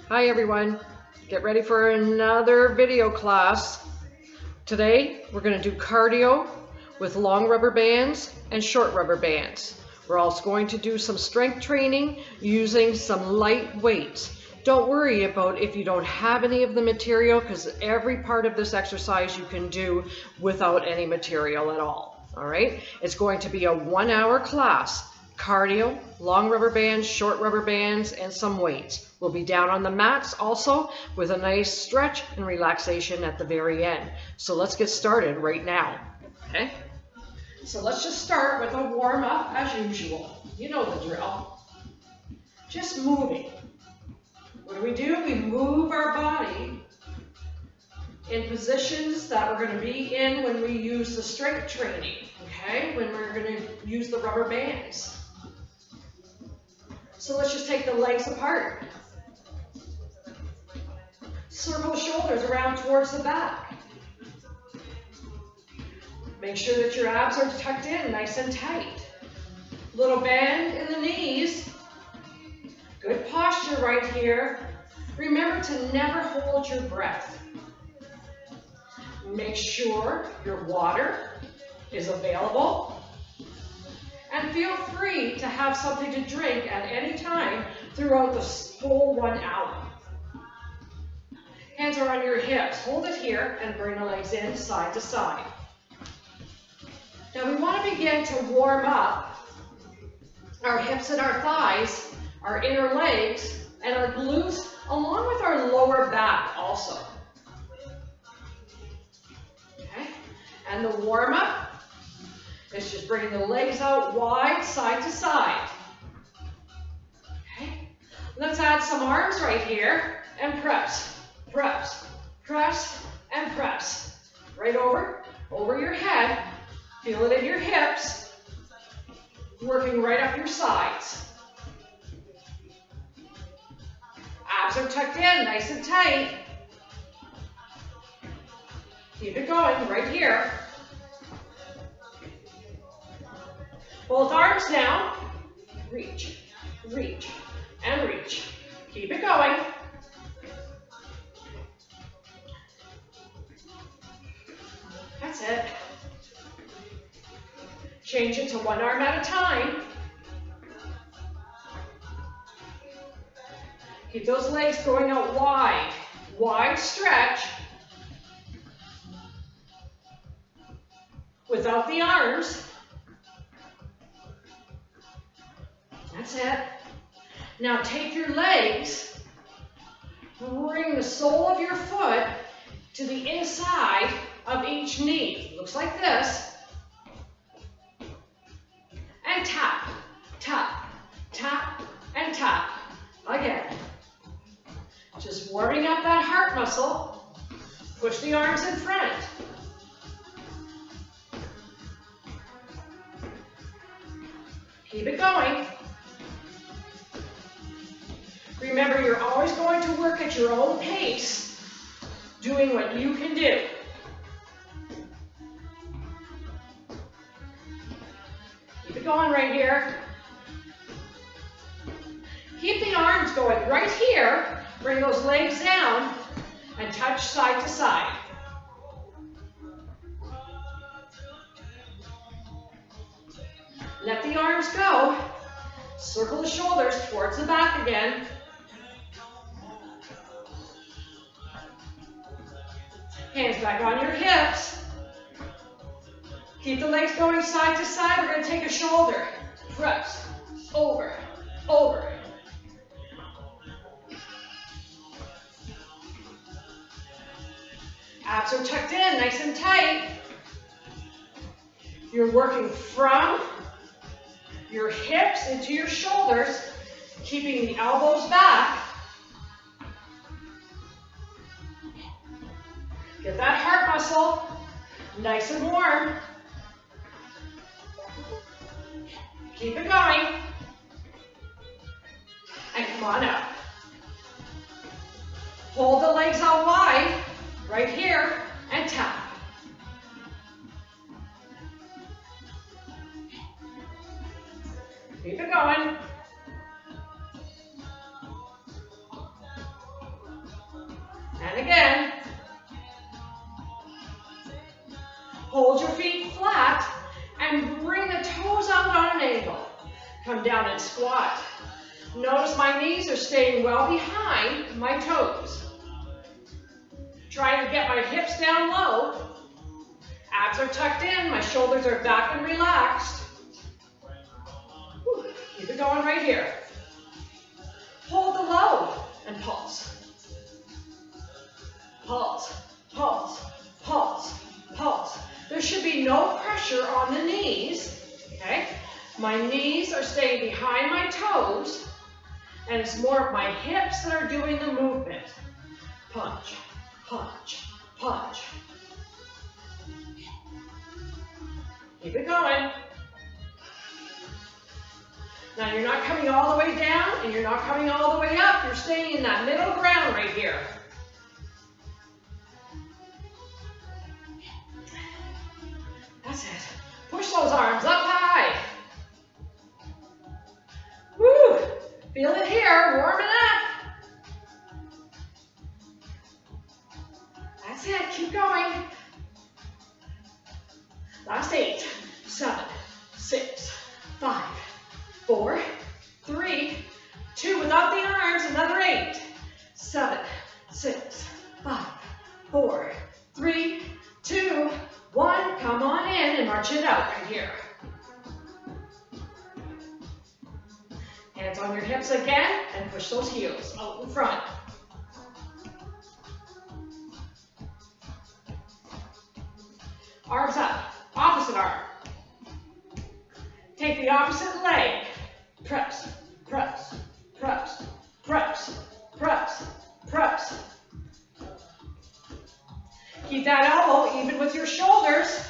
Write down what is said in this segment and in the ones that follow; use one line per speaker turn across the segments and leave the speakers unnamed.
Hi everyone, get ready for another video class. Today we're going to do cardio with long rubber bands and short rubber bands. We're also going to do some strength training using some light weights. Don't worry about if you don't have any of the material, because every part of this exercise you can do without any material at all. Alright, it's going to be a 1 hour class. Cardio, long rubber bands, short rubber bands, and some weights. We'll be down on the mats also with a nice stretch and relaxation at the very end. So let's get started right now, okay? So let's just start with a warm up as usual. You know the drill. Just moving. What do? We move our body in positions that we're going to be in when we use the strength training, okay? When we're going to use the rubber bands. So let's just take the legs apart. Circle the shoulders around towards the back. Make sure that your abs are tucked in nice and tight. Little bend in the knees. Good posture right here. Remember to never hold your breath. Make sure your water is available. And feel free to have something to drink at any time throughout the whole 1 hour. Hands are on your hips. Hold it here and bring the legs in side to side. Now we want to begin to warm up our hips and our thighs, our inner legs, and our glutes, along with our lower back also. Okay? And the warm up, it's just bringing the legs out wide, side to side. Okay? Let's add some arms right here and press, press, press, and press. Right over your head. Feel it in your hips. Working right up your sides. Abs are tucked in, nice and tight. Keep it going right here. Both arms down, reach, reach, and reach. Keep it going. That's it. Change it to one arm at a time. Keep those legs going out wide, wide stretch. Without the arms. That's it. Now take your legs, bring the sole of your foot to the inside of each knee. Looks like this. And tap, tap, tap, and tap. Again. Just warming up that heart muscle. Push the arms in front. Keep it going. Remember, you're always going to work at your own pace, doing what you can do. Keep it going right here. Keep the arms going right here. Bring those legs down and touch side to side. Let the arms go. Circle the shoulders towards the back again. Hands back on your hips. Keep the legs going side to side. We're going to take a shoulder. Press. Over. Over. Abs are tucked in, nice and tight. You're working from your hips into your shoulders, keeping the elbows back. Get that heart muscle nice and warm. Keep it going. And come on up. Hold the legs out wide, right here, and tap. Keep it going. And again. Hold your feet flat and bring the toes out on an angle. Come down and squat. Notice my knees are staying well behind my toes. Trying to get my hips down low. Abs are tucked in, my shoulders are back and relaxed. Whew. Keep it going right here. Hold the low and pulse. Pulse, pulse, pulse, pulse. There should be no pressure on the knees, okay? My knees are staying behind my toes, and it's more of my hips that are doing the movement. Punch, punch, punch. Keep it going. Now you're not coming all the way down, and you're not coming all the way up. You're staying in that middle ground right here. That's it. Push those arms up high. Woo! Feel it here, warming up. That's it, keep going. Last 8, 7, 6, 5, 4, 3, 2, without the arms, another 8, 7, 6, 5, 4, 3, 2, 1, come on in and march it out right here. Hands on your hips again and push those heels out in front. Arms up, opposite arm. Take the opposite leg. Press, press, press, press, press, press. Keep that elbow even with your shoulders.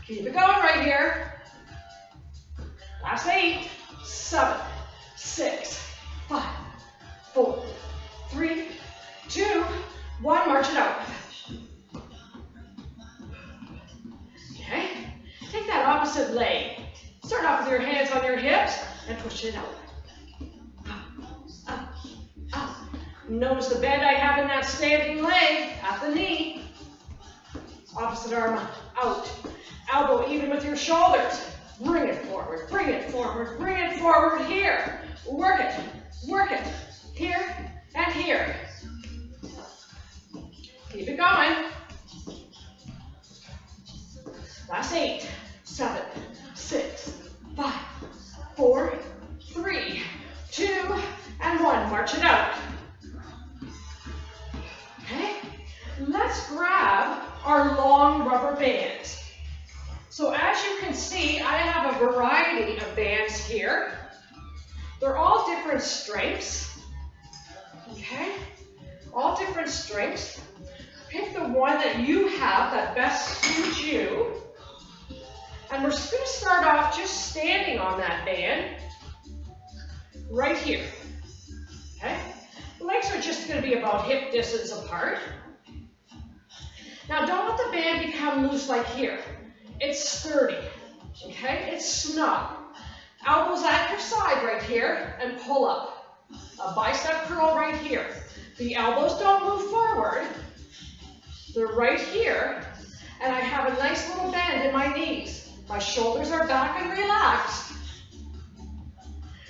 Keep it going right here. Last 8, 7, 6, 5, 4, 3, 2, 1. March it out. Okay. Take that opposite leg. Start off with your hands on your hips and push it out. Up, up. Notice the bend I have in that standing leg at the knee. Opposite arm out. Elbow even with your shoulders. Bring it forward, bring it forward, bring it forward here. Work it, here and here. Keep it going. Last 8, 7, 6, 5, 4, 3, 2, and 1. March it out. Okay, let's grab our long rubber bands. So as you can see, I have a variety of bands here. They're all different strengths, okay? All different strengths. Pick the one that you have that best suits you. And we're just going to start off just standing on that band right here, okay? The legs are just going to be about hip distance apart. Now don't let the band become loose like here. It's sturdy, okay? It's snug. Elbows at your side right here and pull up. A bicep curl right here. The elbows don't move forward. They're right here. And I have a nice little bend in my knees. My shoulders are back and relaxed.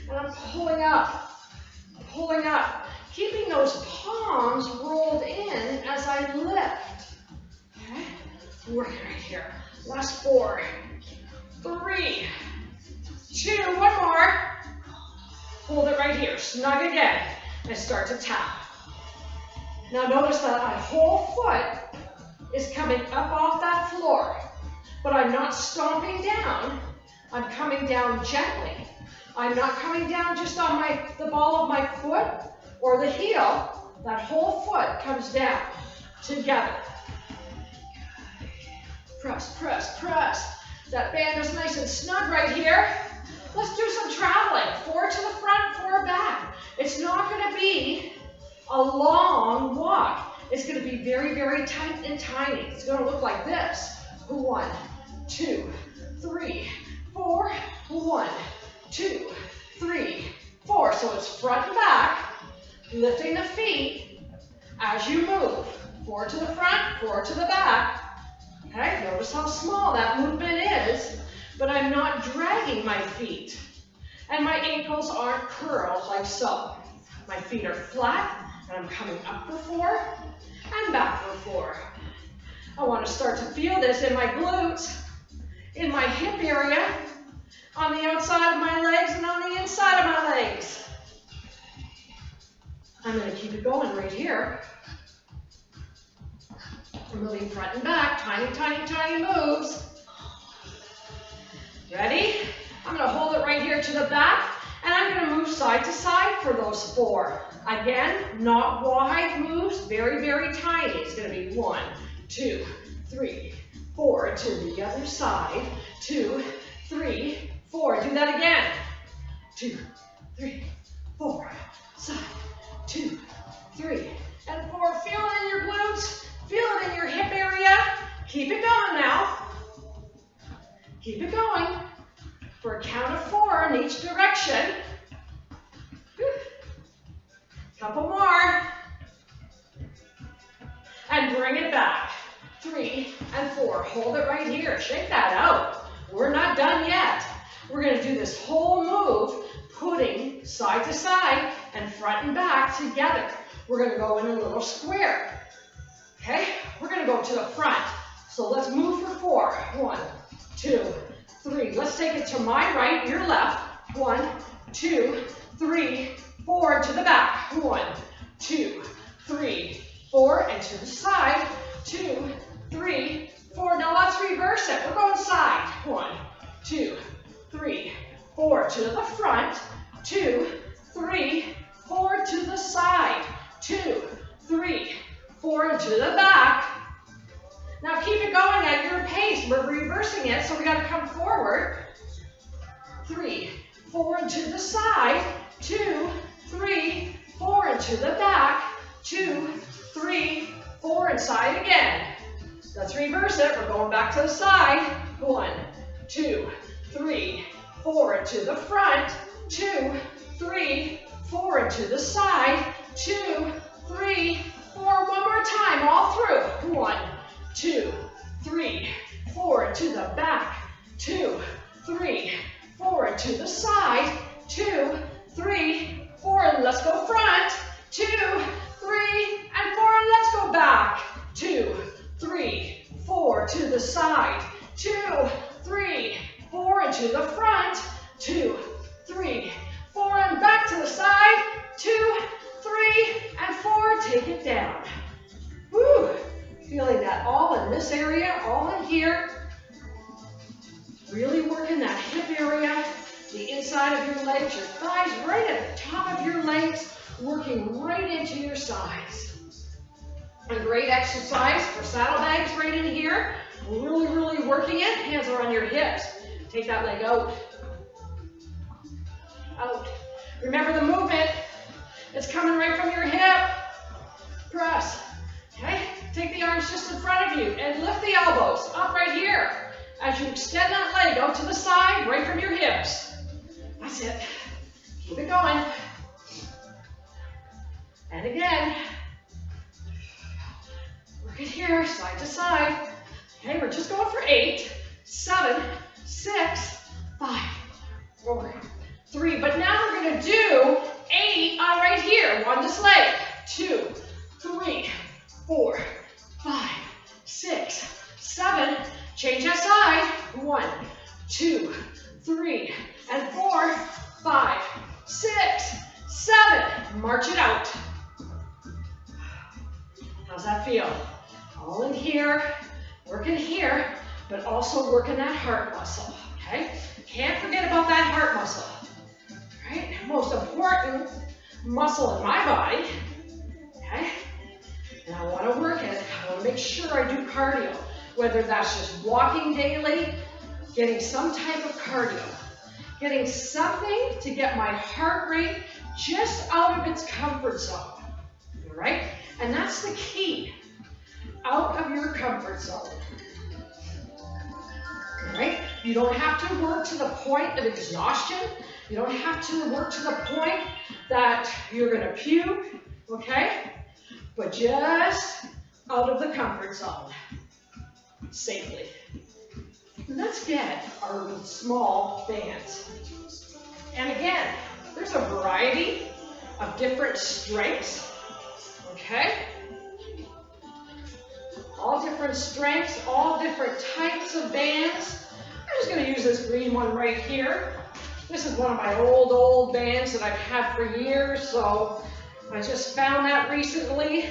And I'm pulling up, keeping those palms rolled in as I lift. Okay? Working right here. Last 4, 3, 2, one more. Hold it right here, snug again, and start to tap. Now notice that my whole foot is coming up off that floor, but I'm not stomping down, I'm coming down gently. I'm not coming down just on the ball of my foot or the heel. That whole foot comes down together. Press, press, press. That band is nice and snug right here. Let's do some traveling. 4 to the front, 4 back. It's not going to be a long walk. It's going to be very, very tight and tiny. It's going to look like this. 1, 2, 3, 4. 1, 2, 3, 4. So it's front and back. lifting the feet as you move. Forward to the front, forward to the back. Okay, notice how small that movement is, but I'm not dragging my feet. And my ankles aren't curled like so. My feet are flat, and I'm coming up for 4 and back for 4. I want to start to feel this in my glutes, in my hip area, on the outside of my legs and on the inside of my legs. I'm going to keep it going right here. I'm moving front and back, tiny, tiny, tiny moves. Ready? I'm going to hold it right here to the back, and I'm going to move side to side for those 4. Again, not wide moves, very, very tiny. It's going to be 1, 2, 3, 4 to the other side. 2, 3, 4. Do that again. 2, 3, 4. Side. 2, 3, and 4. Feel it in your glutes. Feel it in your hip area. Keep it going now. Keep it going for a count of 4 in each direction. Couple more. And bring it back. 3 and 4. Hold it right here. Shake that out. We're not done yet. We're going to do this whole move, putting side to side and front and back together. We're going to go in a little square. Okay? We're going to go to the front. So let's move for 4. 1, 2, 3. Let's take it to my right, your left. 1, 2, 3, 4 to the back. 1, 2, 3, 4, and to the side. 2, 3, 4. Now let's reverse it. We're going side. 1, 2, 3, 4 to the front. 2, 3, 4 to the side. 2, 3, 4 to the back. Now keep it going at your pace. We're reversing it, so we got to come forward. 3, 4 to the side. 2, 3, 4 to the back. 2, 3, 4 inside again. Let's reverse it. We're going back to the side. 1, 2, 3, 4 to the front. 2, 3, 4 to the side. 2, 3, 4. One more time, all through. 1, 2, 3, 4 to the back. 2, 3, 4 to the side. 2, 3, 4. And let's go front. 2, 3, and 4. And let's go back. 2, 3, 4 to the side. 2, 3, 4 and to the front. 2, 3, 4 and back to the side. 2, 3, and 4. Take it down. Woo! Feeling that all in this area, all in here. Really working that hip area, the inside of your legs, your thighs, right at the top of your legs, working right into your sides. A great exercise for saddlebags right in here. Really, really working it. Hands are on your hips. Take that leg out. Out. Remember the movement. It's coming right from your hip. Press. Okay? Take the arms just in front of you and lift the elbows up right here. As you extend that leg out to the side, right from your hips. That's it. Keep it going. And again. Work it here, side to side. Okay, we're just going for 8, 7, 6, 5, 4, 3. But now we're going to do 8 on right here. On this leg. 2, 3, 4, 5, 6, 7. Change that side. 1, 2, 3, and 4, 5, 6, 7. March it out. How's that feel? All in here, working here, but also working that heart muscle, okay? Can't forget about that heart muscle, right? Most important muscle in my body, okay? And I want to work it. I want to make sure I do cardio, whether that's just walking daily, getting some type of cardio, getting something to get my heart rate just out of its comfort zone, all right? And that's the key. Out of your comfort zone. All right? You don't have to work to the point of exhaustion. You don't have to work to the point that you're going to puke. okay? But just out of the comfort zone, safely. Let's get our small bands. And again, there's a variety of different strengths, okay? All different strengths, all different types of bands. I'm just going to use this green one right here. This is one of my old bands that I've had for years, so I just found that recently.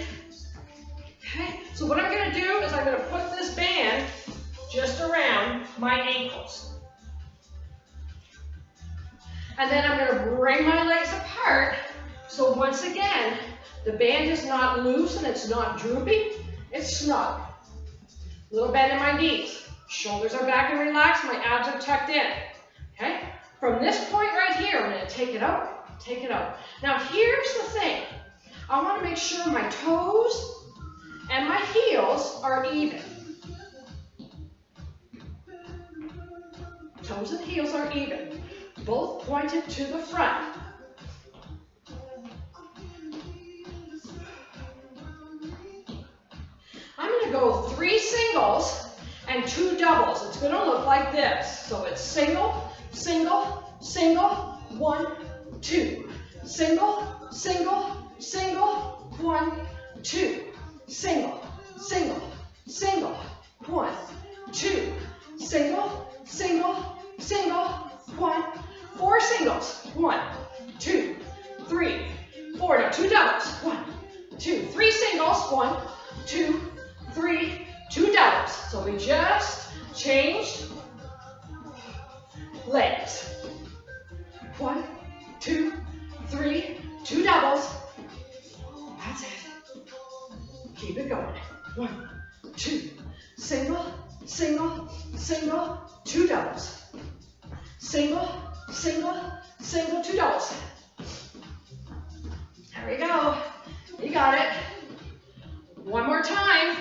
Okay, so what I'm going to do is I'm going to put this band just around my ankles. And then I'm going to bring my legs apart. So once again, the band is not loose and it's not droopy. It's snug. Little bend in my knees. Shoulders are back and relaxed. My abs are tucked in. Okay? From this point right here, I'm going to take it out. Take it out. Now here's the thing. I want to make sure my toes and my heels are even. Toes and heels are even. Both pointed to the front. I'm going to go 3 singles and 2 doubles. It's going to look like this. So it's single, single, single, 1, 2. Single, single, single, 1, 2. Single, single, single, 1, 2. Single, single, single, 1. 4 singles. 1, 2, 3, 4. Now 2 doubles. 1, 2, 3 singles. 1, 2, 3, 2 doubles. So we just changed legs. 1, 2, 3, 2 doubles. That's it. Keep it going. 1, 2, single, single, single, 2 doubles. Single, single, single, 2 doubles. There we go. You got it. One more time.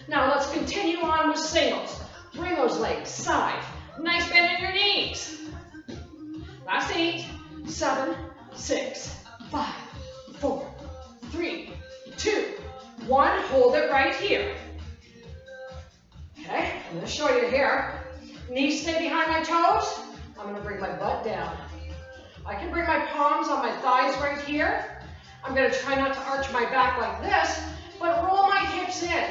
Now let's continue on with singles. Bring those legs side. Nice bend in your knees. Last 8, 7, 6, 5, 4, 3, 2, 1. Hold it right here. Okay, I'm going to show you here. Knees stay behind my toes. I'm going to bring my butt down. I can bring my palms on my thighs right here. I'm going to try not to arch my back like this, but roll my hips in.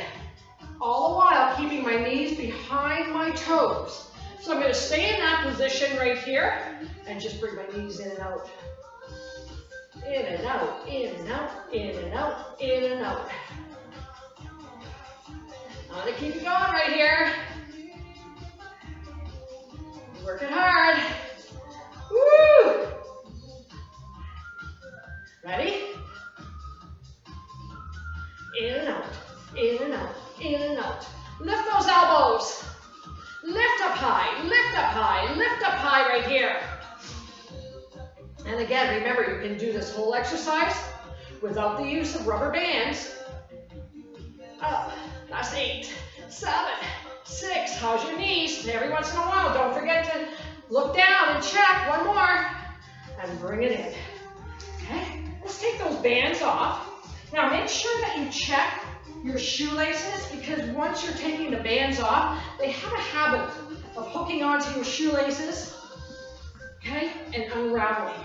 All the while keeping my knees behind my toes. So I'm going to stay in that position right here and just bring my knees in and out. In and out, in and out, in and out, in and out. I'm going to keep it going right here. Working hard. Woo! Ready? In and out, in and out, in and out. Lift those elbows. Lift up high, lift up high, lift up high right here. And again, remember, you can do this whole exercise without the use of rubber bands. Up, last 8, 7, 6. How's your knees? And every once in a while, don't forget to look down and check. One more. And bring it in. Okay? Let's take those bands off. Now make sure that you check your shoelaces, because once you're taking the bands off, they have a habit of hooking onto your shoelaces, okay, and unraveling.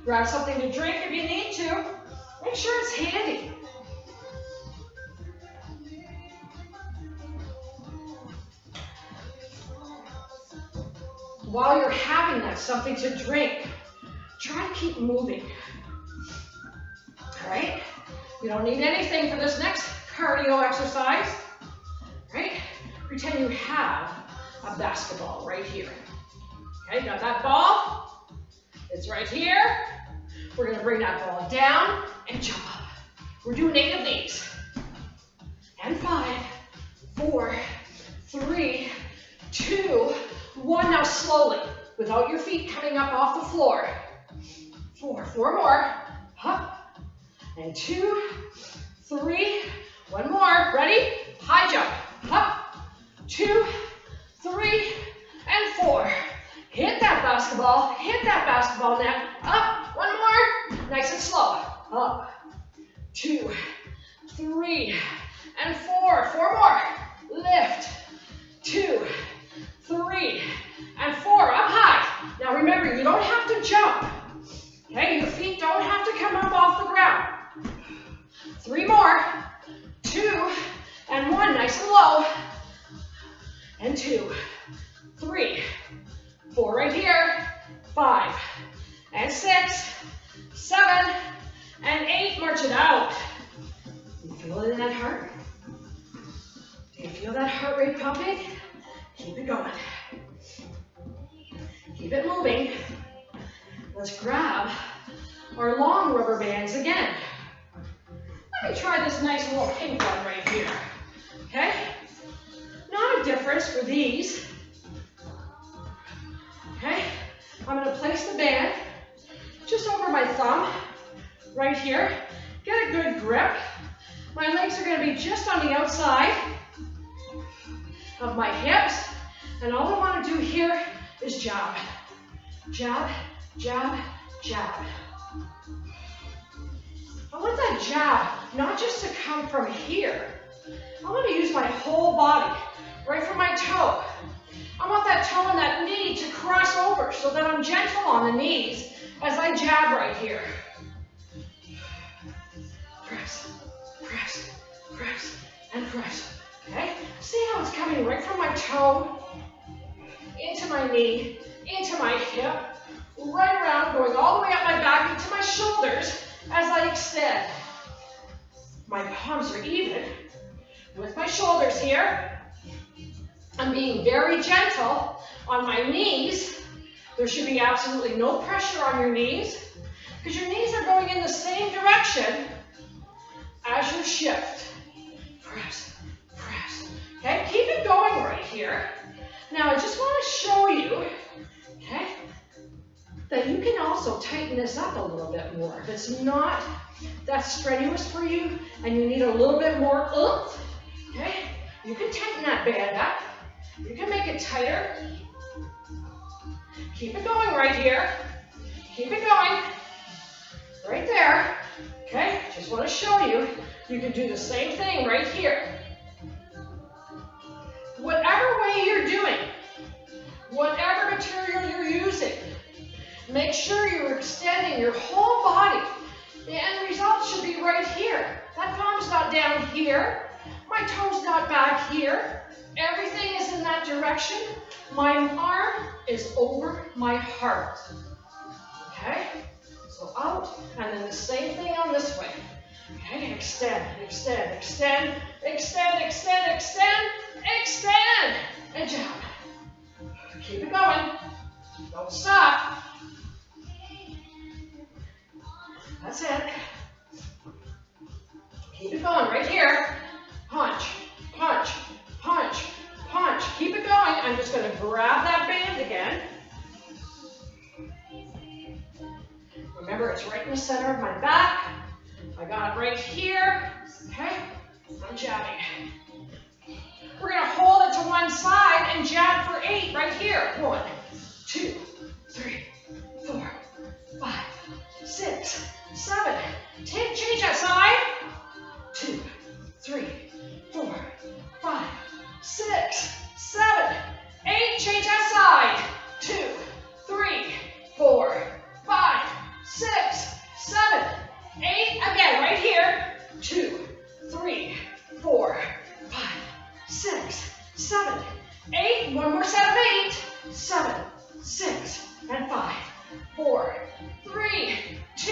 Grab something to drink if you need to. Make sure it's handy. While you're having that something to drink, try to keep moving. All right? You don't need anything for this next cardio exercise. Right? Pretend you have a basketball right here. Okay, got that ball? It's right here. We're going to bring that ball down and jump up. We're doing 8 of these. And 5, 4, 3, 2, 1. Now slowly, without your feet coming up off the floor. 4 more. Up. And 2, 3. 1 more. Ready? High jump. Up. 2, 3, and 4. Hit that basketball. Hit that basketball net. Up. 1 more. Nice and slow. Up. 2, 3, and 4. 4 more. Lift. 2, 3, and 4. Up high. Now remember, you don't have to jump. Okay, your feet don't have to come up off the ground. 3 more. 2, and 1. Nice and low. And 2, 3, 4 right here. 5, and 6, 7, and 8. March it out. You feel it in that heart? Do you feel that heart rate pumping? Keep it going. Keep it moving. Let's grab our long rubber bands again. Let me try this nice little pink one right here. Okay? Not a difference for these. Okay? I'm going to place the band just over my thumb right here. Get a good grip. My legs are going to be just on the outside of my hips. And all I want to do here is jab. Jab, jab, jab. I want that jab not just to come from here. I want to use my whole body, right from my toe. I want that toe and that knee to cross over so that I'm gentle on the knees as I jab right here. Press, press, press, and press. Okay? See how it's coming right from my toe, into my knee, into my hip, right around, going all the way up my back into my shoulders as I extend. My palms are even with my shoulders here. I'm being very gentle on my knees. There should be absolutely no pressure on your knees because your knees are going in the same direction as your shift. Press, press. Okay, keep it going right here. Now I just want to show you, okay, that you can also tighten this up a little bit more. If it's not that strenuous for you and you need a little bit more oomph, okay, you can tighten that band up. You can make it tighter. Keep it going right here. Keep it going. Right there. Okay, just want to show you, you can do the same thing right here. Whatever way you're doing, whatever material you're using, make sure you're extending your whole body. The end result should be right here. That palm's not down here. My toe's not back here. Everything is in that direction. My arm is over my heart. Okay? So out, and then the same thing on this way. Okay, extend, extend, extend, extend, extend, extend, extend, and jab. Keep it going. Don't stop. That's it. Keep it going right here. Punch, punch, punch, punch. Keep it going. I'm just going to grab that band again. Remember, it's right in the center of my back. I got it right here. Okay? I'm jabbing. We're going to hold it to one side and jab for 8 right here. 1, 2, 3, 4, 5, 6, 7. Change that side. 2, 3, 4, 5, 6, 7, 8. Change that side. 2, 3, 4, 5, 6, 7, 8. Again, right here. 2, 3, 4, 5, 6, 7, 8. One more set of 8. 7, 6, and 5, 4, 3, 2,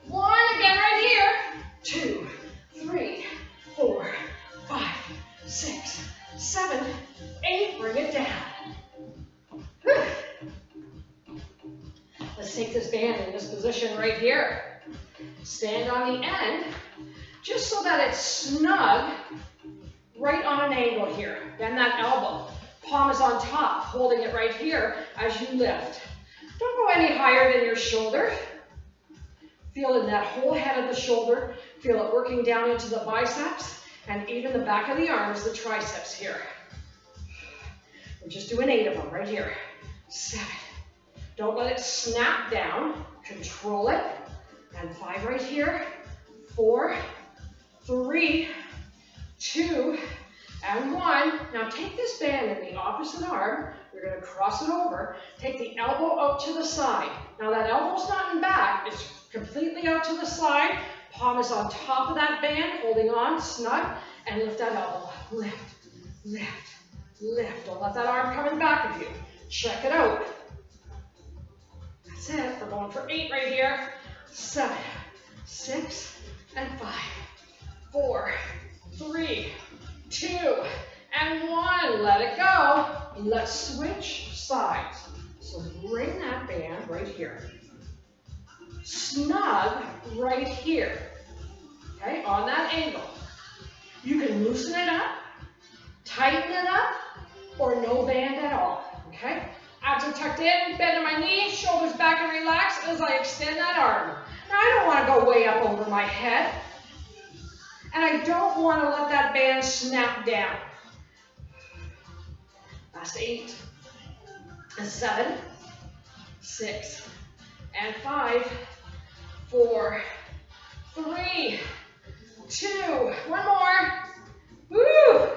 1. Again, right here. 2, 3, 4, 5, 6, 7, 8. Bring it down. Whew. Let's take this band in this position right here. Stand on the end, just so that it's snug, right on an angle here. Bend that elbow. Palm is on top, holding it right here as you lift. Don't go any higher than your shoulder. Feel in that whole head of the shoulder. Feel it working down into the biceps and even the back of the arms, the triceps here. We're just doing 8 of them right here. 7. Don't let it snap down. Control it. and 5 right here. 4, 3, 2, and 1. Now take this band in the opposite arm. You're going to cross it over. Take the elbow out to the side. Now that elbow's not in back. It's completely out to the side. Palm is on top of that band, holding on, snug, and lift that elbow. Lift, lift, lift. Don't let that arm come in back of you. Check it out. That's it. We're going for 8 right here. 7, 6, and 5, 4, 3, 2, and 1. Let it go. Let's switch sides. So bring that band right here. Snug right here. Okay, on that angle. You can loosen it up, tighten it up, or no band at all. Okay? Abs are tucked in, bend in my knee, shoulders back and relax as I extend that arm. Now I don't want to go way up over my head. And I don't want to let that band snap down. Last 8, and 7, 6, and 5, 4, 3, 2, one more. Woo!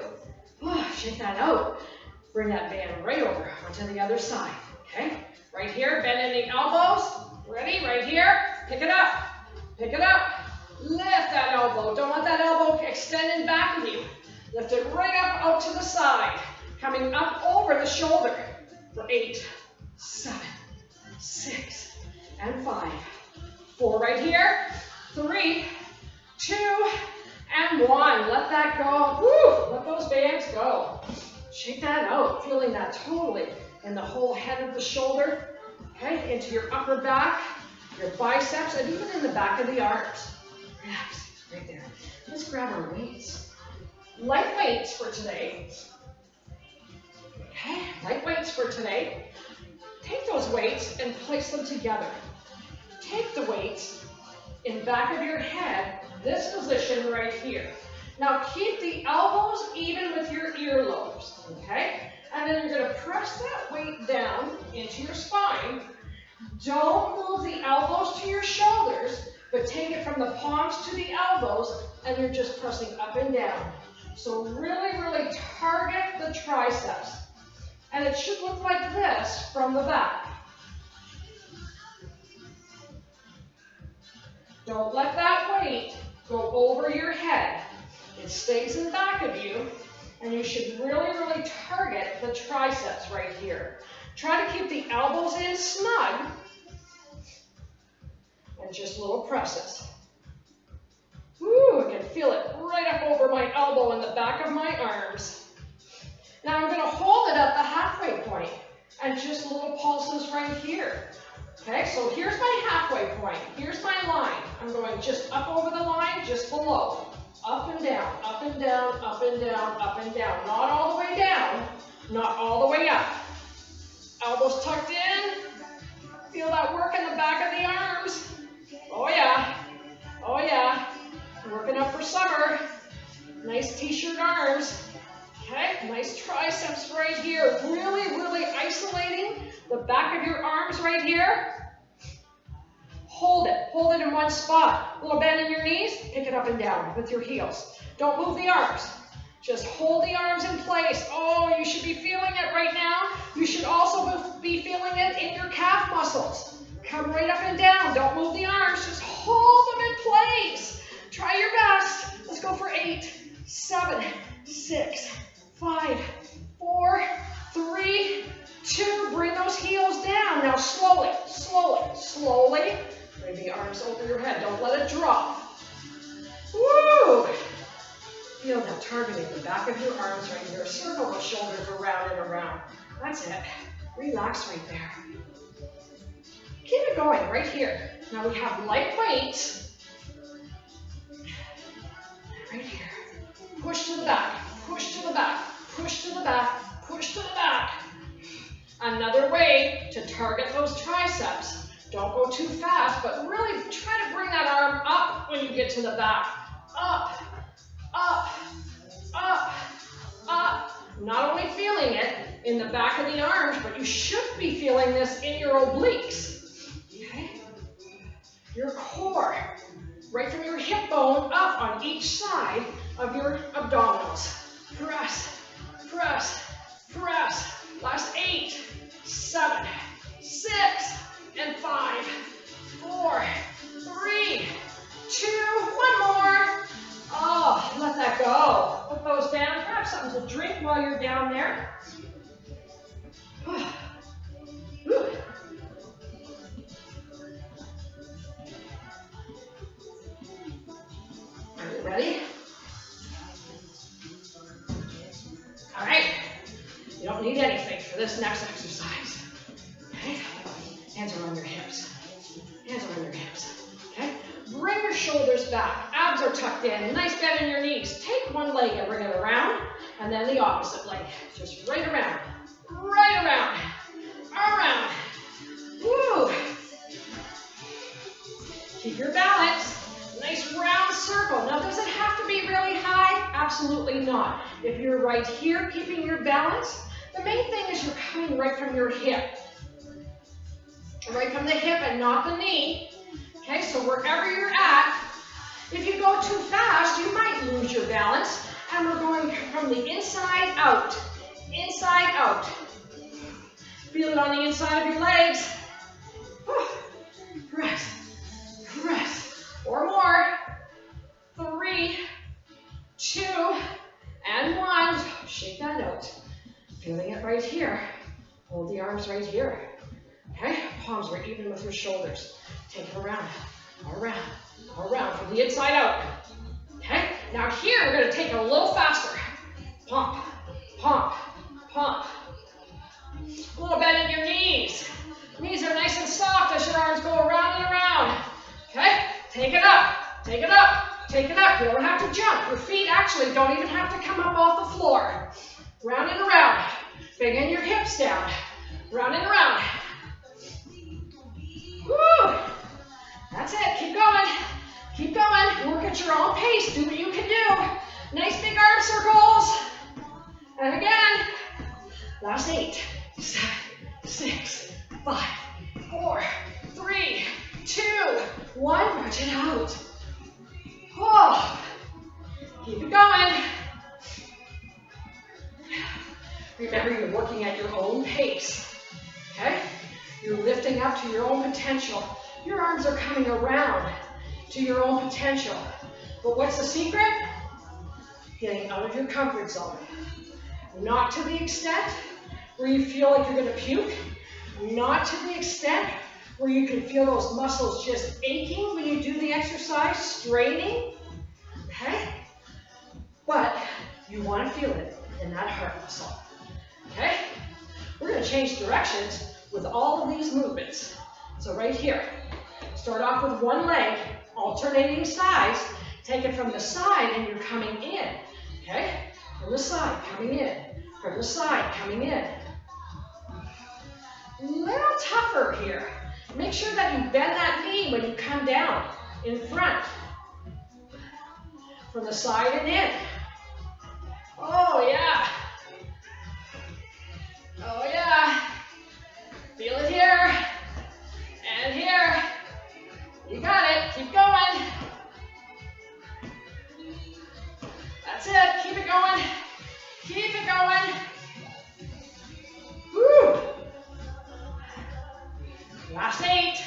Oh, shake that out. Bring that band right over onto the other side. Okay? Right here, bend in the elbows. Ready? Right here. Pick it up. Pick it up. Lift that elbow. Don't let that elbow extend in back of you. Lift it right up out to the side. Coming up over the shoulder for 8, 7, 6, and 5. 4 right here. 3, 2, and 1. Let that go. Woo! Let those bands go. Shake that out. Feeling that totally in the whole head of the shoulder. Okay, into your upper back, your biceps, and even in the back of the arms. Relax, right there. Let's grab our weights. Light weights for today. Okay, light weights for today. Take those weights and place them together. Take the weights in back of your head, this position right here. Now keep the elbows even with your earlobes, okay? And then you're going to press that weight down into your spine. Don't move the elbows to your shoulders, but take it from the palms to the elbows, and you're just pressing up and down. So really, really target the triceps. And it should look like this from the back. Don't let that weight go over your head. It stays in back of you, and you should really, really target the triceps right here. Try to keep the elbows in snug, and just little presses. Woo, I can feel it right up over my elbow in the back of my arms. Now I'm going to hold it at the halfway point, and just little pulses right here. Okay, so here's my halfway point. Here's my line. I'm going just up over the line, just below. Up and down, up and down, up and down, up and down. Not all the way down, not all the way up. Elbows tucked in. Feel that work in the back of the arms. Oh yeah, oh yeah. Working up for summer. Nice t-shirt arms. Okay, nice triceps right here. Really, really isolating the back of your arms right here. Hold it in one spot. Little bend in your knees, pick it up and down with your heels. Don't move the arms. Just hold the arms in place. Oh, you should be feeling it right now. You should also be feeling it in your calf muscles. Come right up and down. Don't move the arms. Just hold them in place. Try your best. Let's go for 8, 7, 6, 5, 4, 3, 2. Bring those heels down. Now slowly, slowly, slowly. Bring the arms over your head. Don't let it drop. Woo! Feel that targeting the back of your arms right here. Circle the shoulders around and around. That's it. Relax right there. Keep it going right here. Now we have light weights. Right here. Push to the back. Push to the back. Push to the back. Push to the back. Another way to target those triceps. Don't go too fast, but really try to bring that arm up when you get to the back. Up, up, up, up. Not only feeling it in the back of the arms, but you should be feeling this in your obliques. Okay? your core, right from your hip bone up on each side of your abdominals. Press, press, press. Last 8, 7, 6, and 5, 4, 3, 2, one more. Oh, let that go. Put those down. Grab something to drink while you're down there. Are you ready? All right. You don't need anything for this next exercise. Okay? Hands around your hips. Hands around your hips. Okay? Bring your shoulders back. Abs are tucked in. Nice bend in your knees. Take one leg and bring it around, and then the opposite leg. Just right around. Right around. Around. Woo! Keep your balance. Nice round circle. Now, does it have to be really high? Absolutely not. If you're right here, keeping your balance, the main thing is you're coming right from your hip. Right from the hip and not the knee. Okay, so wherever you're at, if you go too fast, you might lose your balance. And we're going from the inside out. Inside out. Feel it on the inside of your legs. Press. Press. Or more. 3, 2, and 1. Shake that out. Feeling it right here. Hold the arms right here. Okay? Palms are even with your shoulders. Take it around, around, around from the inside out. Okay? Now here we're going to take it a little faster. Pump, pump, pump. A little bend in your knees. Knees are nice and soft as your arms go around and around. Okay? Take it up, take it up, take it up. You don't have to jump. Your feet actually don't even have to come up off the floor. Round and around. Bring your hips down. Round and around. Woo! That's it. Keep going. Keep going. Work at your own pace. Do what you can do. Nice big arm circles. And again. Last 8, 7, 6, 5, 4, 3, 2, 1. Stretch it out. Oh. Keep it going. Remember, you're working at your own pace. Okay? You're lifting up to your own potential. Your arms are coming around to your own potential. But what's the secret? Getting out of your comfort zone. Not to the extent where you feel like you're going to puke. Not to the extent where you can feel those muscles just aching when you do the exercise, straining. Okay? But you want to feel it in that heart muscle. Okay? We're going to change directions with all of these movements. So right here, start off with one leg, alternating sides. Take it from the side and you're coming in. Okay? From the side, coming in. From the side, coming in. A little tougher here. Make sure that you bend that knee when you come down in front. From the side and in. Oh, yeah. Oh, yeah. Feel it here. And here. You got it. Keep going. That's it. Keep it going. Keep it going. Woo. Last 8,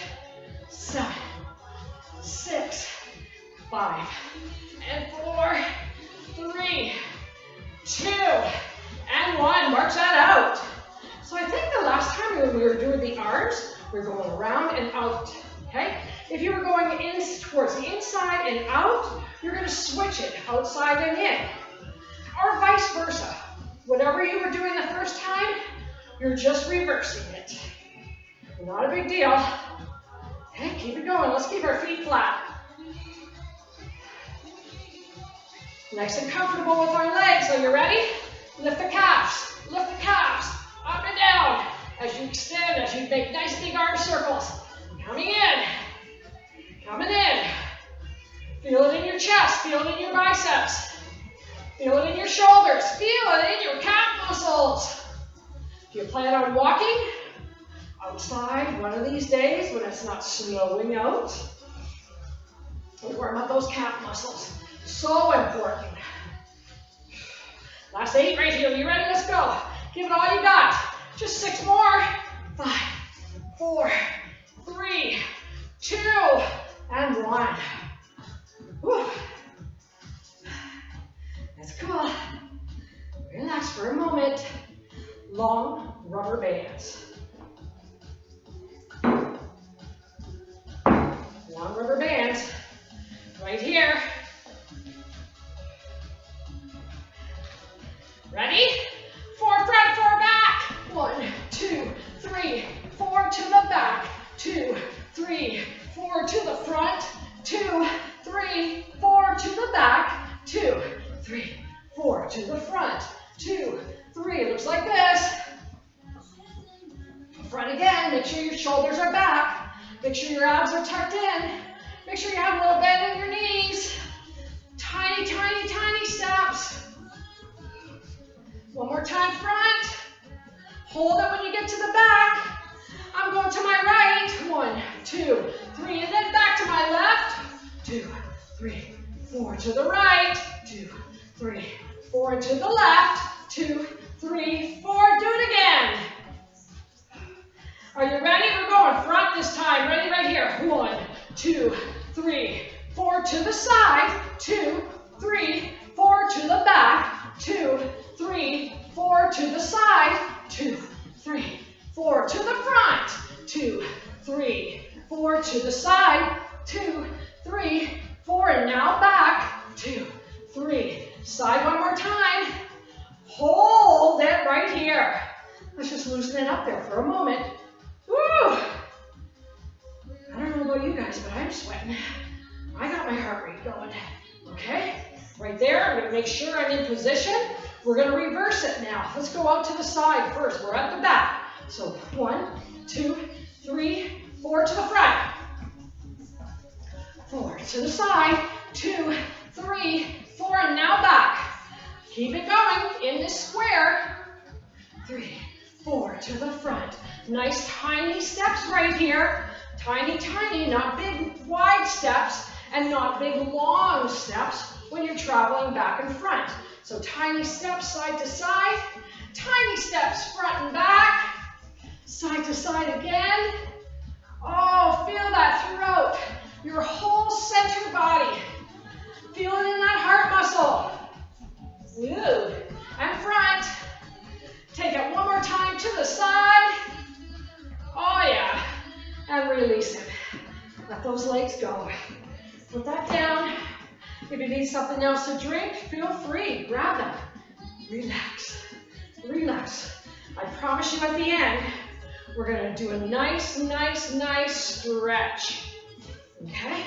7, 6, 5, and 4, 3, 2, and 1. March that out. So I think the last time when we were doing the arms, we were going around and out. Okay? If you were going in towards the inside and out, you're going to switch it outside and in. Or vice versa. Whatever you were doing the first time, you're just reversing it. Not a big deal. Okay, keep it going. Let's keep our feet flat. Nice and comfortable with our legs. Are you ready? Lift the calves. Lift the calves. Up and down. As you extend, as you make nice big arm circles. Coming in. Coming in. Feel it in your chest. Feel it in your biceps. Feel it in your shoulders. Feel it in your calf muscles. If you plan on walking outside one of these days when it's not snowing out, We warm up those calf muscles. So important. Last 8 right here. You ready? Let's go. Give it all you got. Just 6 more. 5, 4, 3, 2, and 1. Whew. That's cool. Relax for a moment. Long rubber bands. Long rubber bands. Right here. Ready? 4 front, 4 back. 1, 2, 3, 4 to the back. 2, 3, 4 to the front. 2, 3, 4 to the back. 2, 3, 4 to the front. 2, 3. Looks like this. Front again. Make sure your shoulders are back. Make sure your abs are tucked in. Make sure you have a little bend in your knees. Tiny, tiny, tiny steps. One more time, front. Hold it when you get to the back. I'm going to my right. 1, 2, 3, and then back to my left. 2, 3, 4 to the right. 2, 3, 4 to the left. 2, 3, 4. Do it again. Are you ready? We're going front this time. Ready right here. 1, 2, 3, 4 to the side. 2, 3, 4 to the back. 2, 3, 4 to the side. 2, 3, 4 to the front. 2, 3, 4 to the side. 2, 3, 4, and now back. 2, 3, side one more time. Hold it right here. Let's just loosen it up there for a moment. Woo! I don't know about you guys, but I'm sweating. I got my heart rate going. Okay? Right there, I'm gonna make sure I'm in position. We're gonna reverse it now. Let's go out to the side first. We're at the back. So 1, 2, 3, 4 to the front. 4 to the side. 2, 3, 4, and now back. Keep it going in this square. 3, 4 to the front. Nice tiny steps right here. Tiny, tiny, not big wide steps and not big long steps when you're traveling back and front. So tiny steps side to side, tiny steps front and back, side to side again. Oh, feel that throat, your whole center body. Feel it in that heart muscle. Good. And front. Take it one more time to the side. Oh yeah. And release it. Let those legs go. Put that down. If you need something else to drink, feel free. Grab them. Relax. Relax. I promise you at the end, we're going to do a nice, nice, nice stretch. Okay?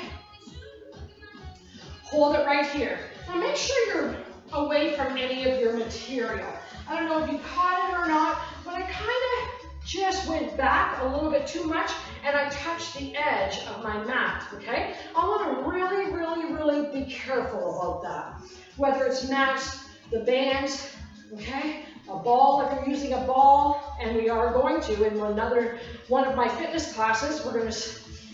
Hold it right here. Now make sure you're away from any of your material. I don't know if you caught it or not, but I kind of just went back a little bit too much and I touched the edge of my mat, okay? I want to really, really, really be careful about that. Whether it's mats, the bands, okay? A ball, if you're using a ball, and we are going to in one of my fitness classes, we're going to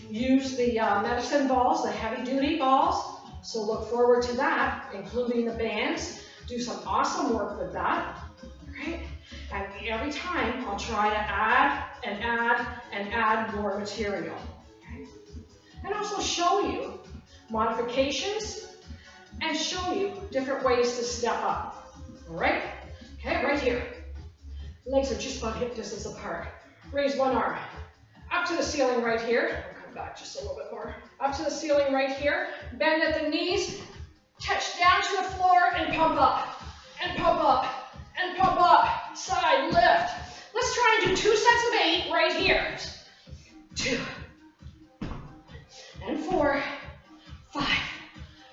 use the medicine balls, the heavy duty balls. So look forward to that, including the bands. Do some awesome work with that, right? And every time I'll try to add and add and add more material. Okay? And also show you modifications and show you different ways to step up. All right? Okay, right here. Legs are just about hip distance apart. Raise one arm. Up to the ceiling right here. I'll come back just a little bit more. Up to the ceiling right here. Bend at the knees. Touch down to the floor and pump up. And pump up. And pump up. Side lift. Let's try and do 2 sets of 8 right here. 2. And 4. 5.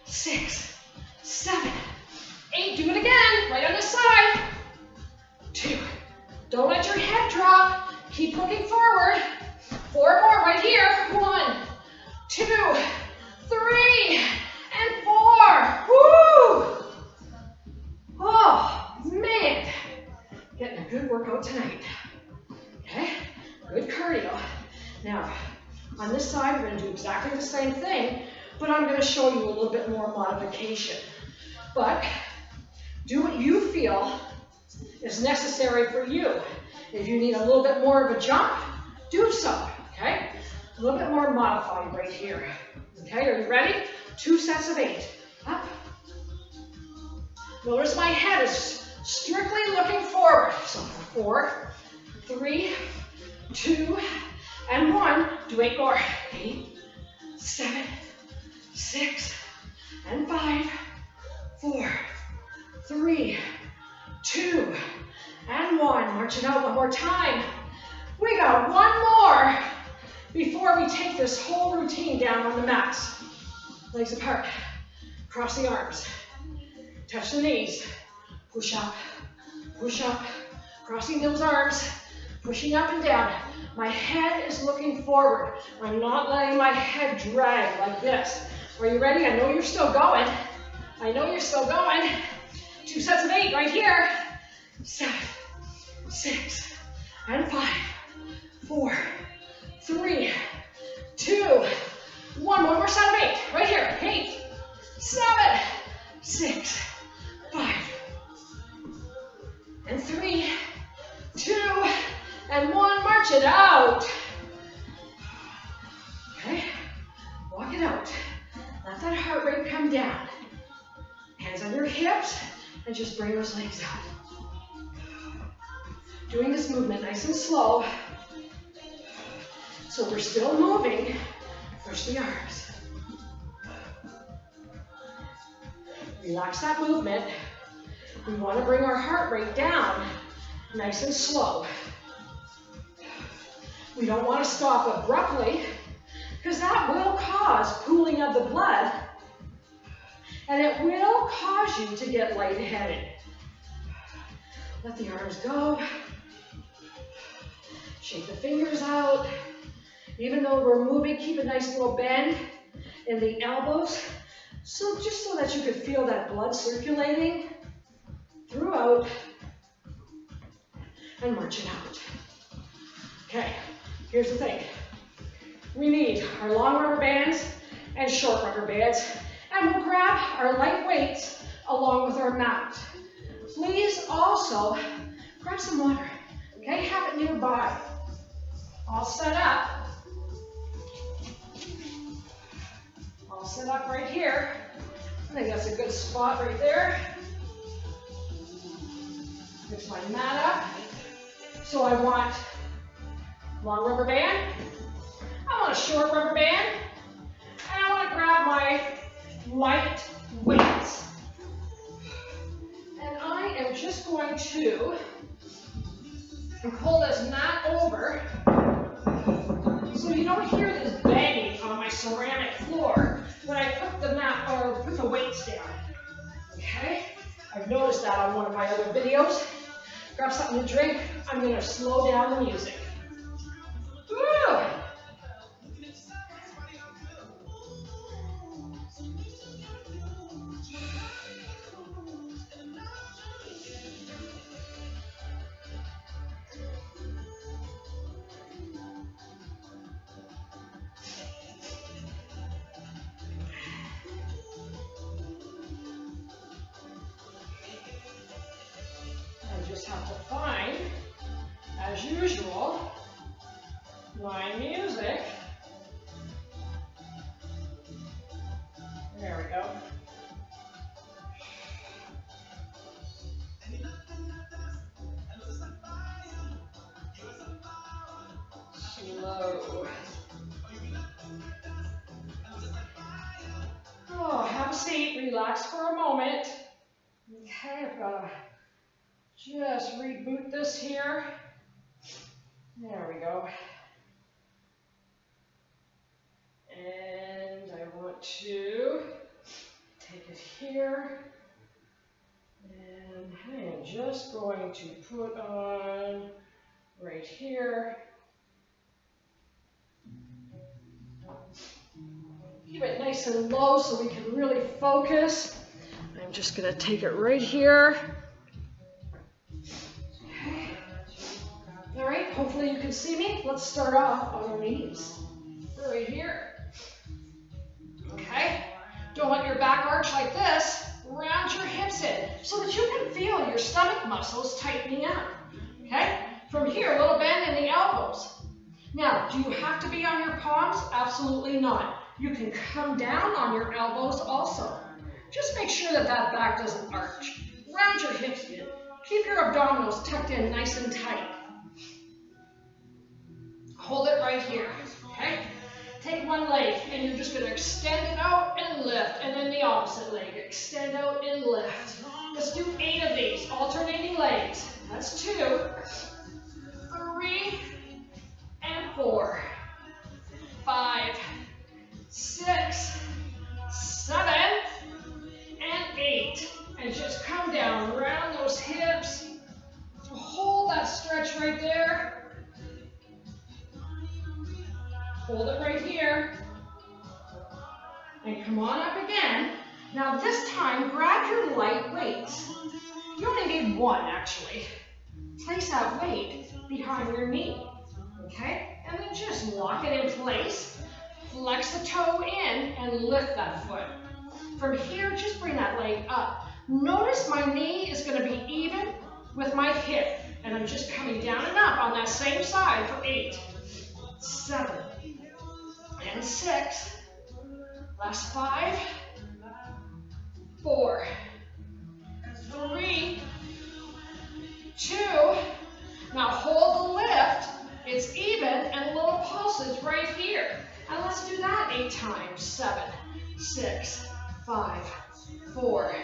6. 7. 8. Do it again. Right on this side. 2. Don't let your head drop. Keep looking forward. 4 more right here. 1, 2, 3, and 4. Woo! Oh, man. Getting a good workout tonight. Okay? Good cardio. Now, on this side, we're going to do exactly the same thing, but I'm going to show you a little bit more modification. But do what you feel is necessary for you. If you need a little bit more of a jump, do so, okay? A little bit more modified right here. Okay, are you ready? 2 sets of 8. Up. Notice my head is strictly looking forward. So 4, 3, 2, and 1. Do 8 more. 8, 7, 6, and 5, 4, 3, 2, and 1. March it out one more time. We got 1 more before we take this whole routine down on the mat. Legs apart, cross the arms, touch the knees, push up, crossing those arms, pushing up and down. My head is looking forward. I'm not letting my head drag like this. Are you ready? I know you're still going. 2 sets of 8 right here. 7, 6, and 5, 4, 3, 2, 1. One more set of 8 right here. 8, 7, 6, 5, and 3, 2, and 1. March it out. Okay, walk it out. Let that heart rate come down. Hands on your hips, and just bring those legs out. Doing this movement nice and slow. So we're still moving. Push the arms. Relax that movement. We want to bring our heart rate down nice and slow. We don't want to stop abruptly because that will cause pooling of the blood and it will cause you to get lightheaded. Let the arms go. Shake the fingers out. Even though we're moving, keep a nice little bend in the elbows. So just so that you can feel that blood circulating throughout and march it out. Okay, here's the thing. We need our long rubber bands and short rubber bands, and we'll grab our light weights along with our mat. Please also grab some water, okay? Have it nearby. All set up. All set up right here. I think that's a good spot right there. Mix my mat up. So I want long rubber band, I want a short rubber band, and I want to grab my light weights. And I am just going to pull this mat over so you don't hear this banging on my ceramic floor when I put the mat or put the weights down. Okay? I've noticed that on one of my other videos. Grab something to drink. I'm going to slow down the music. Woo! Have to find, as usual, my music. There we go. Slow. Oh, have a seat, relax for a moment. Okay, I've got to just reboot this here. There we go. And I want to take it here. And I am just going to put on right here. Keep it nice and low so we can really focus. I'm just going to take it right here. All right, hopefully you can see me. Let's start off on our knees. Right here. Okay. muscles tightening up. Okay? From here, a little bend in the elbows. Now, do you have to be on your palms? Absolutely not. You can come down on your elbows also. Just make sure that that back doesn't arch. Round your hips in. Keep your abdominals tucked in nice and tight. Hold it right here, okay? Take one leg and you're just going to extend it out and lift, and then the opposite leg. Extend out and lift. Let's do 8 of these, alternating legs. That's 2, 3, and 4, 5, 6, 7, and 8. And just come down, round those hips. Hold that stretch right there. Hold it right here. And come on up again. Now this time, grab your light weights. You only need one, actually. Place that weight behind your knee, okay? And then just lock it in place. Flex the toe in and lift that foot. From here, just bring that leg up. Notice my knee is going to be even with my hip. And I'm just coming down and up on that same side for 8, 7, and 6. Last 5, 4, 3, 2. Now hold the lift. It's even and little pulses right here. And let's do that 8 times. 7, 6, 5, 4,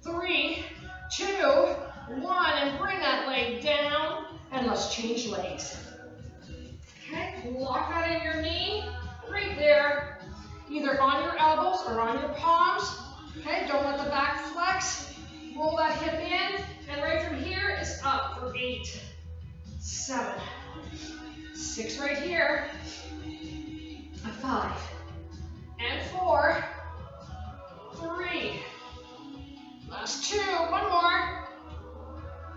3, 2, 1. And bring that leg down. And let's change legs. Okay, lock that in your knee. Right there. Either on your elbows or on your palms. Okay, don't let the back flex. Roll that hip in. And right from here is up for 8, 7, 6 right here. 5, and 4, 3. Last 2, one more.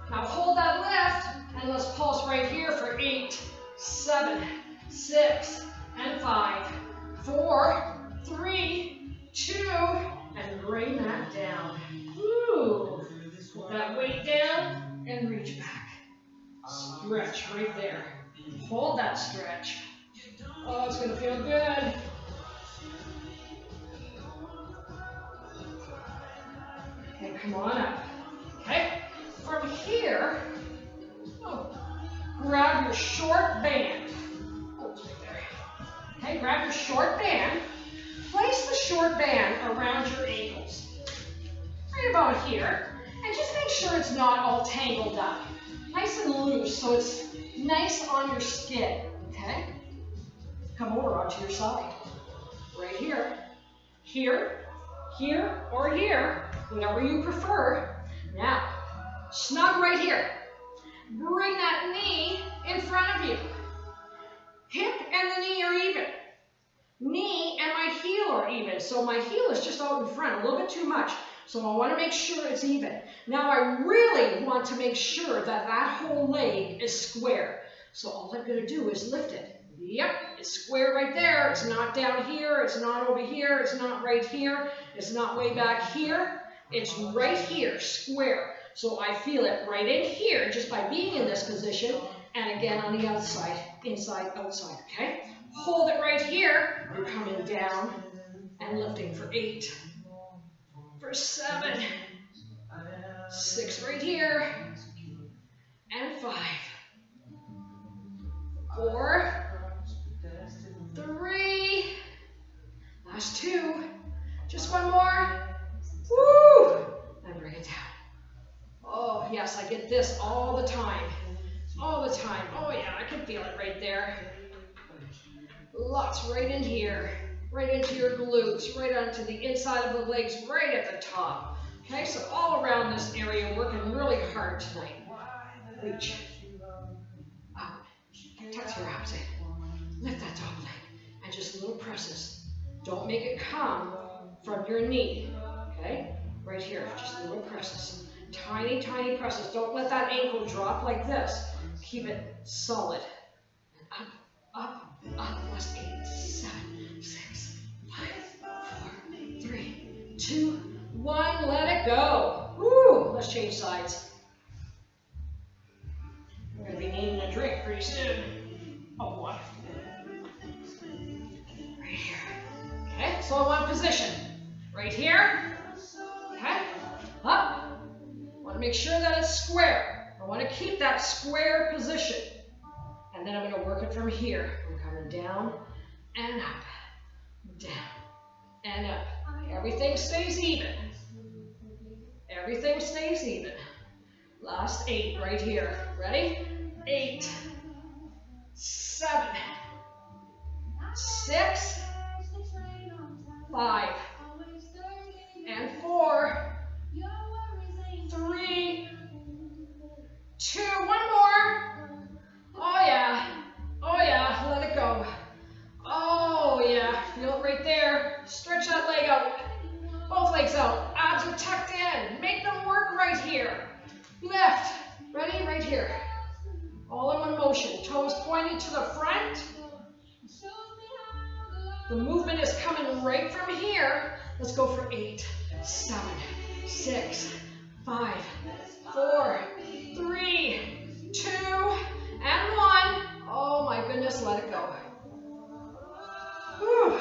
Now hold that lift, and let's pulse right here for 8, 7, 6, and 5, 4, 3, 2, and bring that down. Woo! Put that weight down and reach back. Stretch right there. Hold that stretch. Oh, it's going to feel good. Okay, come on up. Okay, from here, grab your short band. Oh, it's right there. Okay, grab your short band. Place the short band around your ankles. Right about here. And just make sure it's not all tangled up. Nice and loose so it's nice on your skin. Okay? Come over onto your side. Right here. Here, here, or here. Whatever you prefer. Now, snug right here. Bring that knee in front of you. Hip and the knee are even. Knee and my heel are even. So my heel is just out in front, a little bit too much. So I want to make sure it's even. Now I really want to make sure that that whole leg is square. So all I'm going to do is lift it. Yep, it's square right there. It's not down here. It's not over here. It's not right here. It's not way back here. It's right here, square. So I feel it right in here just by being in this position. And again on the outside, inside, outside, okay? Hold it right here. You're coming down and lifting for 8, for 7, 6 right here, and 5, 4, 3, last 2, just one more, woo, and bring it down. Oh yes, I get this all the time, oh yeah, I can feel it right there. Lots right in here, right into your glutes, right onto the inside of the legs, right at the top. Okay, so all around this area, working really hard tonight. Reach up, tuck your abs in, lift that top leg, and just little presses. Don't make it come from your knee, okay? Right here, just little presses. Tiny, tiny presses. Don't let that ankle drop like this. Keep it solid. And up, up. Last 8, 7, 6, 5, 4, 3, 2, 1. Let it go. Woo! Let's change sides. so I want position. Right here, okay, up. I want to make sure that it's square. I want to keep that square position. And then I'm going to work it from here. I'm coming down and up, down and up. Everything stays even. Everything stays even. Last 8 right here. Ready? 8, 7, 6, 5, and 4, 3, 2, one more. Oh yeah, oh yeah, let it go. Oh yeah, feel it right there. Stretch that leg out. Both legs out. Abs are tucked in. Make them work right here. Lift. Ready? Right here. All in one motion. Toes pointed to the front. The movement is coming right from here. Let's go for 8, 7, 6, 5, 4, 3, 2, and 1. Oh my goodness, let it go. Whew.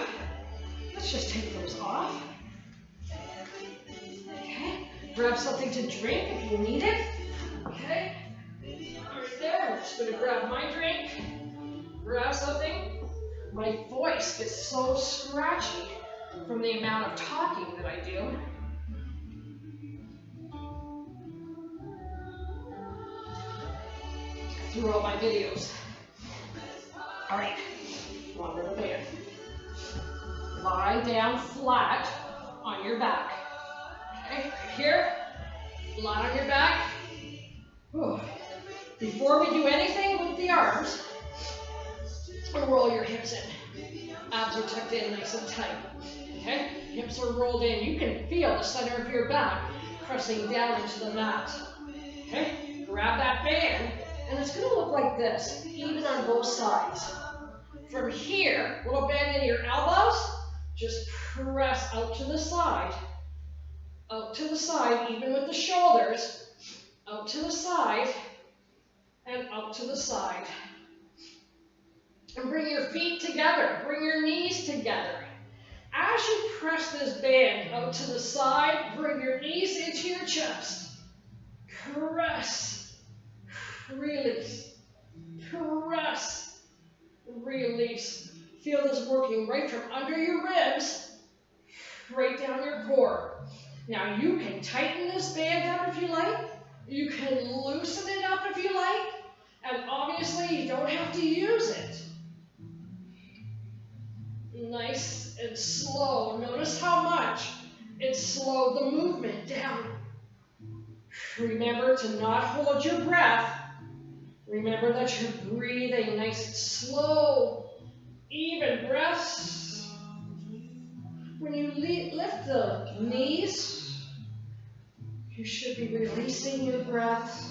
Let's just take those off. Okay, grab something to drink if you need it. Okay, right there. I'm just going to grab my drink, grab something. My voice gets so scratchy from the amount of talking that I do. Through all my videos. All right, long rubber band. Lie down flat on your back. Okay, right here, flat on your back. Whew. Before we do anything with the arms, roll your hips in. Abs are tucked in nice and tight. Okay, hips are rolled in. You can feel the center of your back pressing down into the mat. Okay, grab that band, and it's going to look like this, even on both sides. From here, little bend in your elbows, just press out to the side, even with the shoulders, out to the side, and out to the side. And bring your feet together, bring your knees together. As you press this band out to the side, bring your knees into your chest. Press, release, press, release. Feel this working right from under your ribs, right down your core. Now you can tighten this band up if you like. You can loosen it up if you like. And obviously you don't have to use it. Nice and slow. Notice how much it slowed the movement down. Remember to not hold your breath. Remember that you're breathing nice and slow, even breaths. When you lift the knees, you should be releasing your breath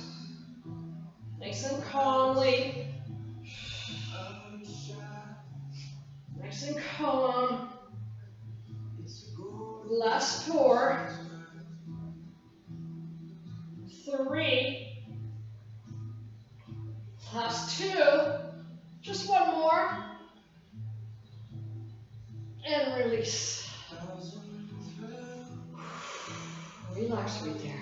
nice and calmly. Nice and calm. Last 4, 3, last 2, just one more, and release. Relax right there.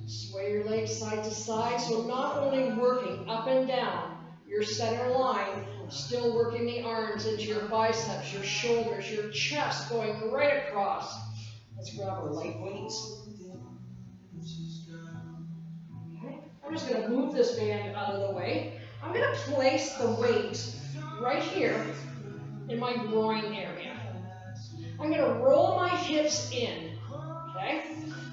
Sway your legs side to side, so not only working up and down your center line, still working the arms into your biceps, your shoulders, your chest, going right across. Let's grab our light weights. Okay. I'm just going to move this band out of the way. I'm going to place the weight right here in my groin area. I'm going to roll my hips in. Okay?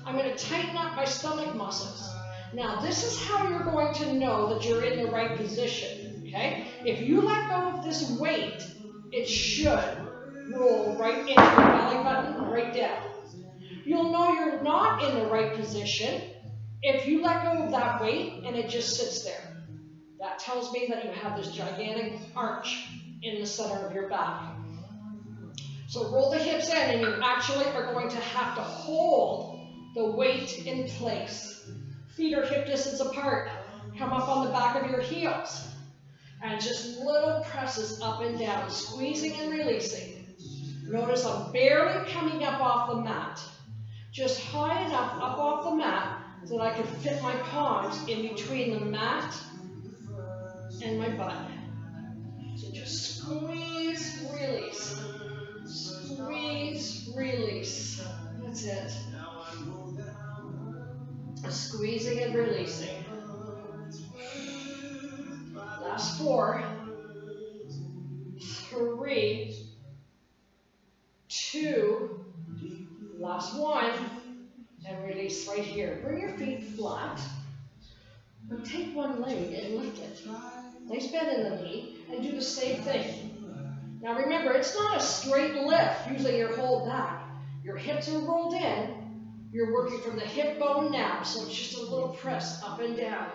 I'm going to tighten up my stomach muscles. Now, this is how you're going to know that you're in the right position. Okay? If you let go of this weight, it should roll right into your belly button, right down. You'll know you're not in the right position if you let go of that weight and it just sits there. That tells me that you have this gigantic arch in the center of your back. So roll the hips in, and you actually are going to have to hold the weight in place. Feet are hip distance apart. Come up on the back of your heels. And just little presses up and down, squeezing and releasing. Notice I'm barely coming up off the mat. Just high enough up off the mat so that I can fit my palms in between the mat and my butt. So just squeeze, release. Squeeze, release. That's it. Squeezing and releasing. Last 4, 3, 2, last 1, and release right here. Bring your feet flat, but take one leg and lift it. Nice bend in the knee, and do the same thing. Now remember, it's not a straight lift. Usually you're hold back. Your hips are rolled in. You're working from the hip bone now, so it's just a little press up and down.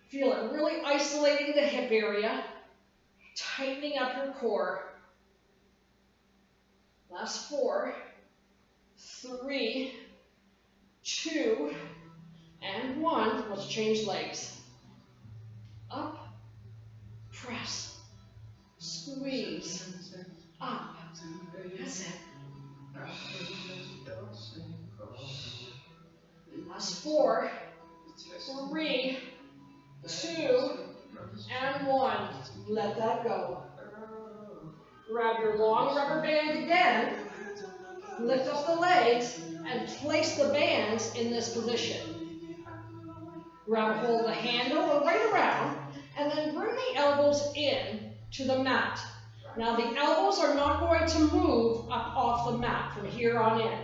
Feel it really isolating the hip area, tightening up your core. Last 4, 3, 2, and 1. Let's change legs. Up, press, squeeze, up. That's it. Last 4, 3, 2, and 1. Let that go. Grab your long rubber band again. Lift up the legs and place the bands in this position. Grab a hold of the handle, go right around, and then bring the elbows in to the mat. Now the elbows are not going to move up off the mat from here on in.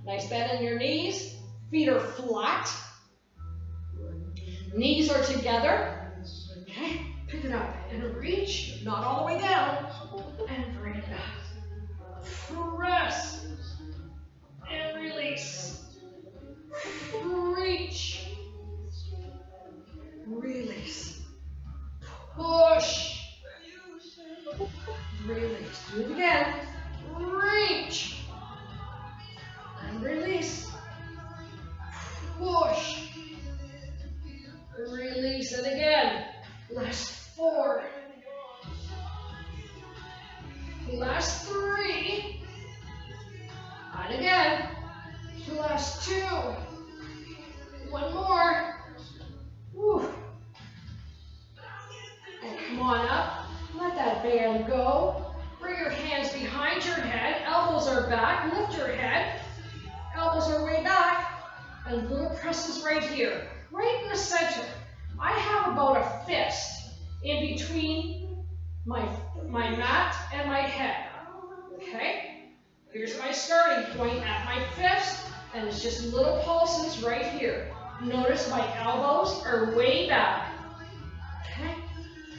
Nice bend in your knees. Feet are flat. Knees are together. Okay, pick it up and reach, not all the way down, and bring it back. Press and release. Reach. Release. Push. Release. Do it again. Reach. And release. Push. Release it again. Last 4. Last 3. And again. Last 2. One more. Whew. And come on up. Let that band go. Bring your hands behind your head. Elbows are back. Lift your head. Elbows are way back. And little presses right here. Right in the center. I have about a fist in between my mat and my head. Okay? Here's my starting point at my fist. And it's just little pulses right here. Notice my elbows are way back. Okay?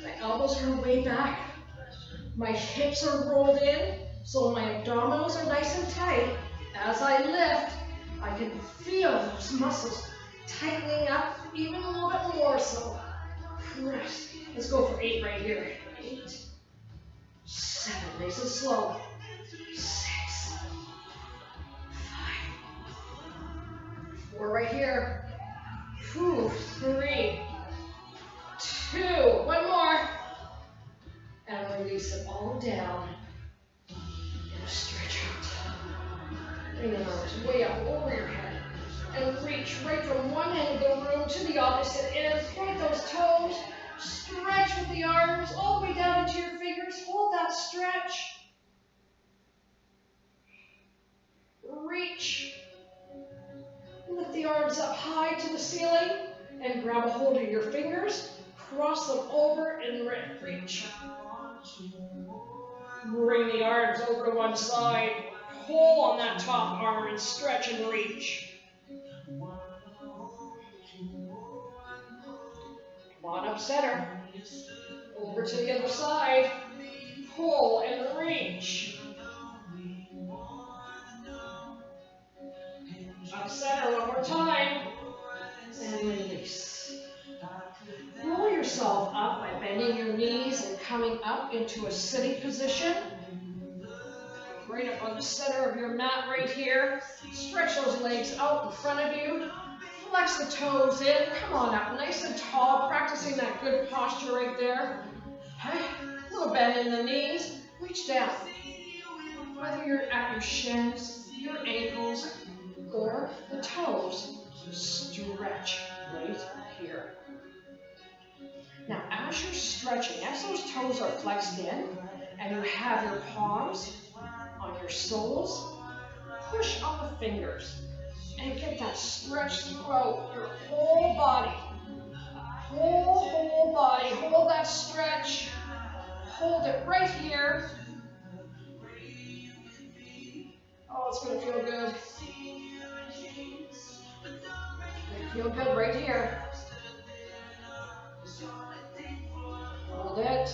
My elbows are way back. My hips are rolled in, so my abdominals are nice and tight. As I lift, I can feel those muscles tightening up even a little bit more. So press. Let's go for 8 right here. 8, 7, nice and slow. 6, 5, 4 right here. 2, 3, 2. One more. And release it all down. And stretch out. Bring the arms way up over your head. And reach right from one end of the room to the opposite end. Point those toes. Stretch with the arms all the way down into your fingers. Hold that stretch. Reach. Lift the arms up high to the ceiling and grab a hold of your fingers. Cross them over and reach. Bring the arms over to one side. Pull on that top arm and stretch and reach. Come on up center. Over to the other side. Pull and reach. Up center one more time. And release. Roll yourself up by bending your knees and coming up into a sitting position. Right up on the center of your mat right here. Stretch those legs out in front of you. Flex the toes in. Come on up nice and tall. Practicing that good posture right there. Okay. A little bend in the knees. Reach down. Whether you're at your shins, your ankles, or the toes, stretch right here. Now, as you're stretching, as those toes are flexed in, and you have your palms on your soles, push on the fingers and get that stretch throughout your whole body. Whole body. Hold that stretch. Hold it right here. Oh, it's going to feel good. Feel good right here. Hold it.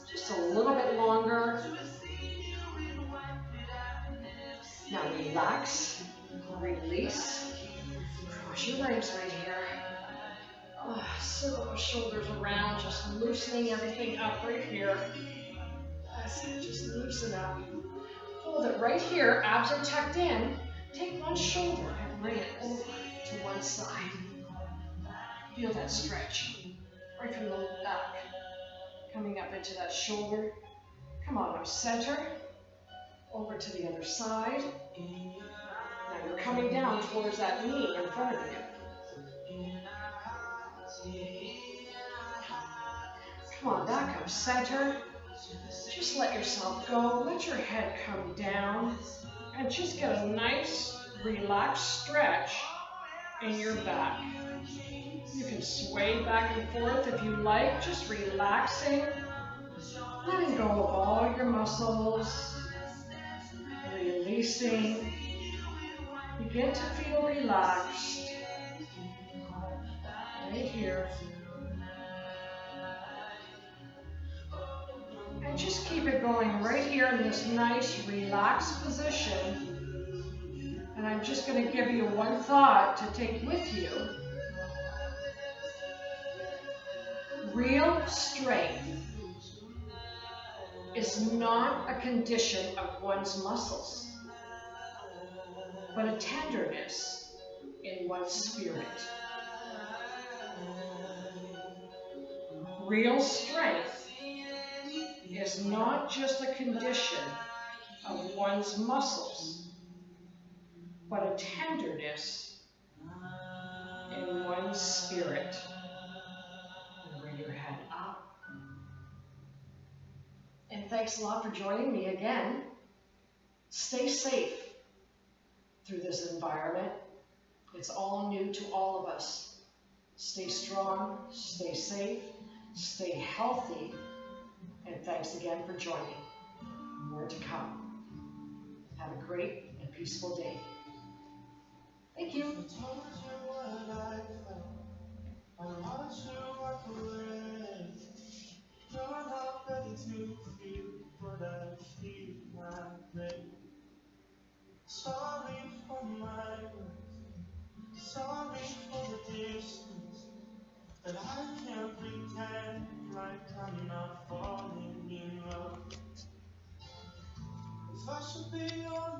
Just a little bit longer. Now relax, release. Cross your legs right here. Oh, circle the shoulders around, just loosening everything up right here. That's it, just loosen up. Hold it right here, abs are tucked in. Take one shoulder and bring it over to one side. Feel that stretch right from the back. Coming up into that shoulder. Come on, now center. Over to the other side. Now you're coming down towards that knee in front of you. Come on, back up, center. Just let yourself go. Let your head come down. And just get a nice, relaxed stretch in your back. You can sway back and forth if you like, just relaxing. Letting go of all your muscles. Releasing. Begin to feel relaxed. Right here. And just keep it going right here in this nice, relaxed position. And I'm just going to give you one thought to take with you. Real strength is not a condition of one's muscles, but a tenderness in one's spirit. Real strength is not just a condition of one's muscles, but a tenderness in one's spirit. Bring your head up. And thanks a lot for joining me again. Stay safe through this environment. It's all new to all of us. Stay strong, stay safe, stay healthy, and thanks again for joining. More to come. Have a great and peaceful day. Thank you.
Sorry for my words, sorry for the distance, but I can't pretend like I'm not falling in love. If I should be honest,